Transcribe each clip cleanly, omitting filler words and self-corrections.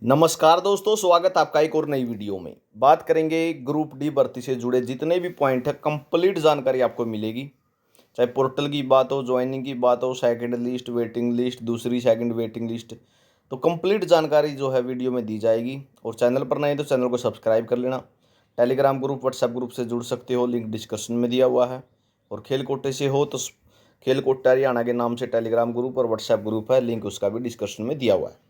नमस्कार दोस्तों, स्वागत है आपका एक और नई वीडियो में। बात करेंगे ग्रुप डी भर्ती से जुड़े जितने भी पॉइंट है, कंप्लीट जानकारी आपको मिलेगी। चाहे पोर्टल की बात हो, ज्वाइनिंग की बात हो, सेकंड लिस्ट, वेटिंग लिस्ट, दूसरी सेकंड वेटिंग लिस्ट, तो कंप्लीट जानकारी जो है वीडियो में दी जाएगी। और चैनल पर नए तो चैनल को सब्सक्राइब कर लेना। टेलीग्राम ग्रुप, व्हाट्सएप ग्रुप से जुड़ सकते हो, लिंक डिस्क्रिप्शन में दिया हुआ है। और खेल कोटे से हो तो खेल कोटा हरियाणा के नाम से टेलीग्राम ग्रुप और व्हाट्सएप ग्रुप है, लिंक उसका भी डिस्क्रिप्शन में दिया हुआ है।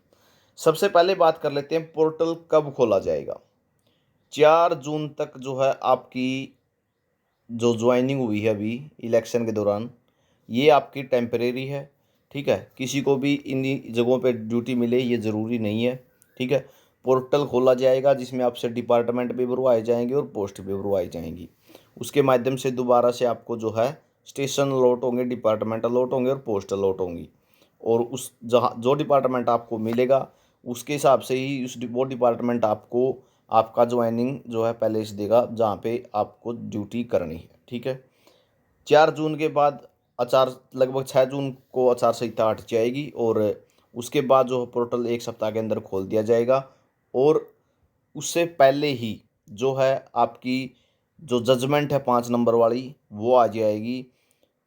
सबसे पहले बात कर लेते हैं पोर्टल कब खोला जाएगा। 4 जून तक जो है आपकी जो ज्वाइनिंग हुई है अभी इलेक्शन के दौरान, ये आपकी टेम्परेरी है। ठीक है, किसी को भी इन्हीं जगहों पे ड्यूटी मिले ये ज़रूरी नहीं है। ठीक है, पोर्टल खोला जाएगा जिसमें आपसे डिपार्टमेंट भी भरवाए जाएंगे और पोस्ट भी भरवाई जाएंगी। उसके माध्यम से दोबारा से आपको जो है स्टेशन अलॉट होंगे, डिपार्टमेंट अलॉट होंगे और पोस्ट अलॉट होंगी। और उस जहाँ जो डिपार्टमेंट आपको मिलेगा उसके हिसाब से ही वो डिपार्टमेंट आपको आपका ज्वाइनिंग जो है पहले से देगा जहाँ पे आपको ड्यूटी करनी है। ठीक है, 4 जून के बाद आचार लगभग 6 जून को आचार संहिता हट जाएगी और उसके बाद जो पोर्टल एक सप्ताह के अंदर खोल दिया जाएगा। और उससे पहले ही जो है आपकी जो जजमेंट है 5 नंबर वाली वो आ जाएगी।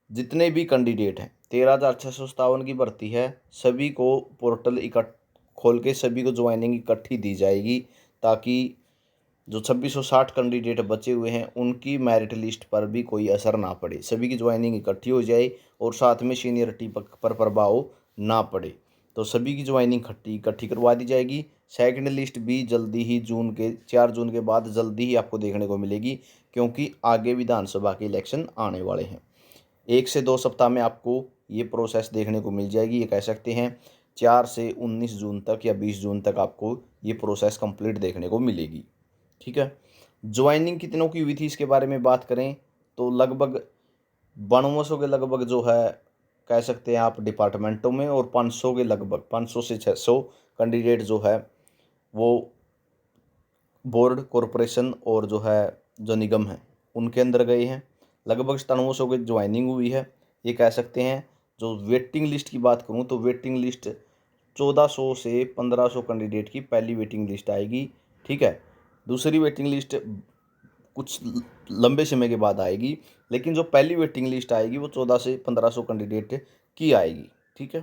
जितने भी कैंडिडेट हैं 13,657 की भर्ती है, सभी को पोर्टल खोल के सभी को ज्वाइनिंग इकट्ठी दी जाएगी, ताकि जो 2660 कैंडिडेट बचे हुए हैं उनकी मेरिट लिस्ट पर भी कोई असर ना पड़े, सभी की ज्वाइनिंग इकट्ठी हो जाए और साथ में सीनियरिटी पर प्रभाव ना पड़े। तो सभी की ज्वाइनिंग इकट्ठी करवा दी जाएगी। सेकंड लिस्ट भी जल्दी ही 4 जून के बाद जल्दी ही आपको देखने को मिलेगी, क्योंकि आगे विधानसभा के इलेक्शन आने वाले हैं। 1 से 2 सप्ताह में आपको ये प्रोसेस देखने को मिल जाएगी। ये कह सकते हैं 4 से 19 जून तक या 20 जून तक आपको ये प्रोसेस कंप्लीट देखने को मिलेगी। ठीक है, ज्वाइनिंग कितनों की हुई थी इसके बारे में बात करें तो लगभग 9200 के लगभग जो है कह सकते हैं आप डिपार्टमेंटों में, और 500 के लगभग 500 से 600 कैंडिडेट जो है वो बोर्ड, कॉरपोरेशन और जो है जो निगम है उनके अंदर गए हैं। लगभग 9700 की ज्वाइनिंग हुई है। ये कह सकते हैं। जो वेटिंग लिस्ट की बात करूं तो वेटिंग लिस्ट 1400 से 1500 कैंडिडेट की पहली वेटिंग लिस्ट आएगी। ठीक है, दूसरी वेटिंग लिस्ट कुछ लंबे समय के बाद आएगी, लेकिन जो पहली वेटिंग लिस्ट आएगी वो 14 से 1500 कैंडिडेट की आएगी। ठीक है,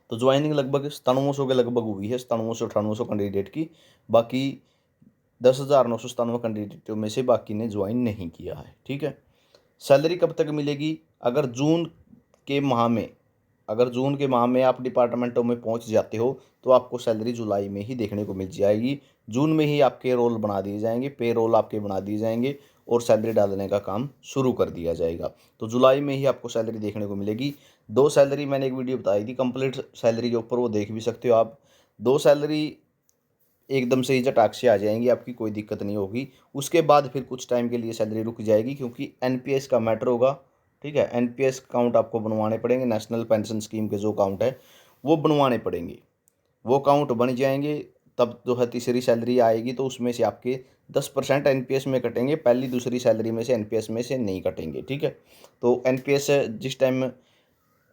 तो ज्वाइनिंग लगभग 9700 के लगभग हुई है, 9700-9800 कैंडिडेट की। बाकी 10,997 कैंडिडेटों में से बाकी ने ज्वाइन नहीं किया है। ठीक है, सैलरी कब तक मिलेगी? अगर के माह में जून के माह में आप डिपार्टमेंटों में पहुंच जाते हो तो आपको सैलरी जुलाई में ही देखने को मिल जाएगी। जून में ही आपके रोल बना दिए जाएंगे, पे रोल आपके बना दिए जाएंगे और सैलरी डालने का काम शुरू कर दिया जाएगा। तो जुलाई में ही आपको सैलरी देखने को मिलेगी। 2 सैलरी मैंने एक वीडियो बताई थी कंप्लीट सैलरी के ऊपर, वो देख भी सकते हो आप। 2 सैलरी एकदम से ही झटाक से आ जाएंगी, आपकी कोई दिक्कत नहीं होगी। उसके बाद फिर कुछ टाइम के लिए सैलरी रुक जाएगी, क्योंकि एनपीएस का मैटर होगा। ठीक है, एनपीएस काउंट आपको बनवाने पड़ेंगे, नेशनल पेंशन स्कीम के जो काउंट है वो बनवाने पड़ेंगे। वो काउंट बन जाएंगे तब जो है तीसरी सैलरी आएगी, तो उसमें से आपके 10% एनपीएस में कटेंगे, पहली दूसरी सैलरी में से एनपीएस में से नहीं कटेंगे। ठीक है, तो एनपीएस जिस टाइम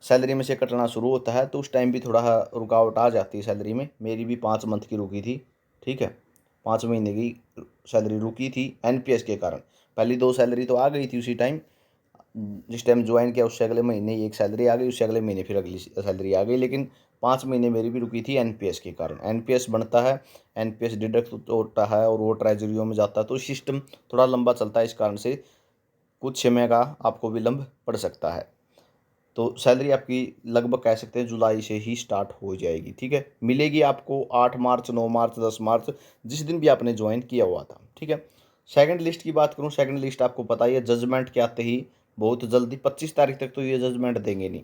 सैलरी में से कटना शुरू होता है तो उस टाइम भी थोड़ा रुकावट आ जाती है सैलरी में। मेरी भी 5 मंथ की रुकी थी। ठीक है, 5 महीने की सैलरी रुकी थी एनपीएस के कारण। पहली 2 सैलरी तो आ गई थी उसी टाइम, जिस टाइम ज्वाइन किया उससे अगले महीने ही एक सैलरी आ गई, उससे अगले महीने फिर अगली सैलरी आ गई। लेकिन 5 महीने मेरी भी रुकी थी एनपीएस के कारण। एनपीएस बनता है, एनपीएस डिडक्ट होता है और वो ट्रेजरियों में जाता है, तो सिस्टम थोड़ा लंबा चलता है। इस कारण से कुछ समय का आपको विलम्ब पड़ सकता है। तो सैलरी आपकी लगभग कह सकते हैं जुलाई से ही स्टार्ट हो जाएगी। ठीक है, मिलेगी आपको 8 मार्च, 9 मार्च, 10 मार्च, जिस दिन भी आपने ज्वाइन किया हुआ था। ठीक है, सेकंड लिस्ट की बात करूं, सेकंड लिस्ट आपको पता ही है जजमेंट के आते ही बहुत जल्दी 25 तारीख तक तो ये जजमेंट देंगे नहीं।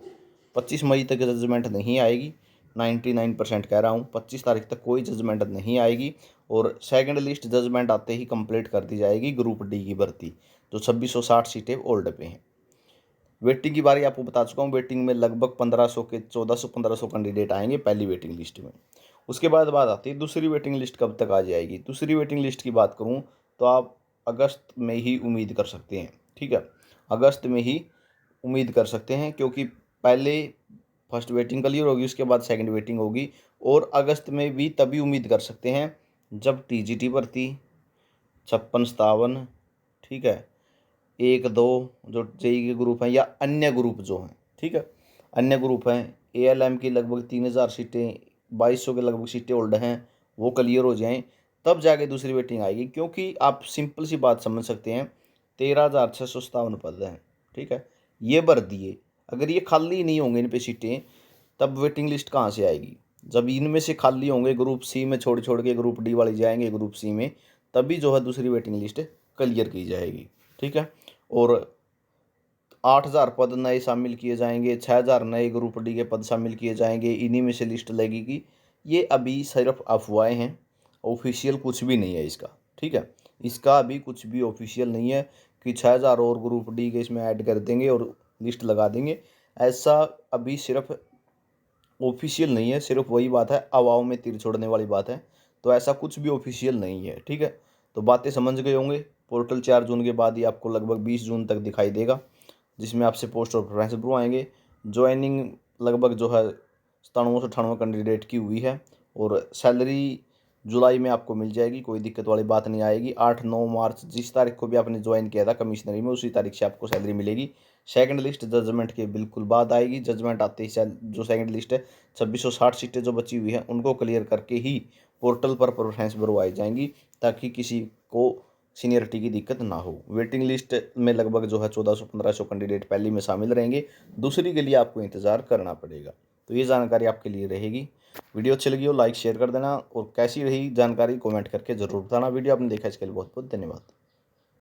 25 मई तक जजमेंट नहीं आएगी, 99% कह रहा हूँ। 25 तारीख तक कोई जजमेंट नहीं आएगी और सेकंड लिस्ट जजमेंट आते ही कंप्लीट कर दी जाएगी ग्रुप डी की भर्ती, जो 2660 सीटें ओल्ड पे हैं। वेटिंग की बारी आपको बता चुका हूँ। वेटिंग में लगभग 1500 के 1400-1500 कैंडिडेट आएंगे पहली वेटिंग लिस्ट में। उसके बाद बात आती है दूसरी वेटिंग लिस्ट कब तक आ जाएगी। दूसरी वेटिंग लिस्ट की बात करूँ तो आप अगस्त में ही उम्मीद कर सकते हैं। ठीक है, अगस्त में ही उम्मीद कर सकते हैं, क्योंकि पहले फर्स्ट वेटिंग क्लियर होगी, उसके बाद सेकंड वेटिंग होगी और अगस्त में भी तभी उम्मीद कर सकते हैं जब टीजीटी भर्ती 56-57, ठीक है, 1-2 जो जेई के ग्रुप हैं या अन्य ग्रुप जो हैं, ठीक है, अन्य ग्रुप हैं, एएलएम की लगभग 3000 सीटें, 2200 के लगभग सीटें होल्ड हैं, वो क्लियर हो जाएं, तब जाके दूसरी वेटिंग आएगी। क्योंकि आप सिंपल सी बात समझ सकते हैं, 13,657 पद हैं, ठीक है, ये भर दिए, अगर ये खाली नहीं होंगे इन पे सीटें, तब वेटिंग लिस्ट कहाँ से आएगी? जब इनमें से खाली होंगे, ग्रुप सी में छोड़ छोड़ के ग्रुप डी वाले जाएंगे ग्रुप सी में, तभी जो है दूसरी वेटिंग लिस्ट क्लियर की जाएगी, ठीक है। और 8,000 पद नए शामिल किए जाएंगे, 6,000 नए ग्रुप डी के पद शामिल किए जाएंगे, इन्हीं में से लिस्ट लगेगी। ये अभी सिर्फ अफवाहें हैं, ऑफिशियल कुछ भी नहीं है इसका, ठीक है, इसका अभी कुछ भी ऑफिशियल नहीं है कि 6,000 और ग्रुप डी के इसमें ऐड कर देंगे और लिस्ट लगा देंगे, ऐसा अभी सिर्फ ऑफिशियल नहीं है, सिर्फ वही बात है, हवाओं में तीर छोड़ने वाली बात है, तो ऐसा कुछ भी ऑफिशियल नहीं है, ठीक है। तो बातें समझ गए होंगे। पोर्टल 4 जून के बाद ही आपको लगभग 20 जून तक दिखाई देगा, जिसमें आपसे पोस्ट और प्रेफरेंस ब्रो आएंगे। ज्वाइनिंग लगभग जो है 97-98 कैंडिडेट की हुई है, और सैलरी जुलाई में आपको मिल जाएगी, कोई दिक्कत वाली बात नहीं आएगी। 8-9 मार्च जिस तारीख को भी आपने ज्वाइन किया था कमिश्नरी में, उसी तारीख से आपको सैलरी मिलेगी। सेकंड लिस्ट जजमेंट के बिल्कुल बाद आएगी, जजमेंट आते ही जो सेकंड लिस्ट है 2660 सीटें जो बची हुई हैं उनको क्लियर करके ही पोर्टल पर प्रेफरेंस भरवाई जाएंगी, ताकि किसी को सीनियरिटी की दिक्कत ना हो। वेटिंग लिस्ट में लगभग जो है 1400-1500 कैंडिडेट पहली में शामिल रहेंगे, दूसरी के लिए आपको इंतज़ार करना पड़ेगा। तो ये जानकारी आपके लिए रहेगी। वीडियो अच्छी लगी हो लाइक शेयर कर देना, और कैसी रही जानकारी कमेंट करके ज़रूर बताना। वीडियो आपने देखा इसके लिए बहुत बहुत धन्यवाद।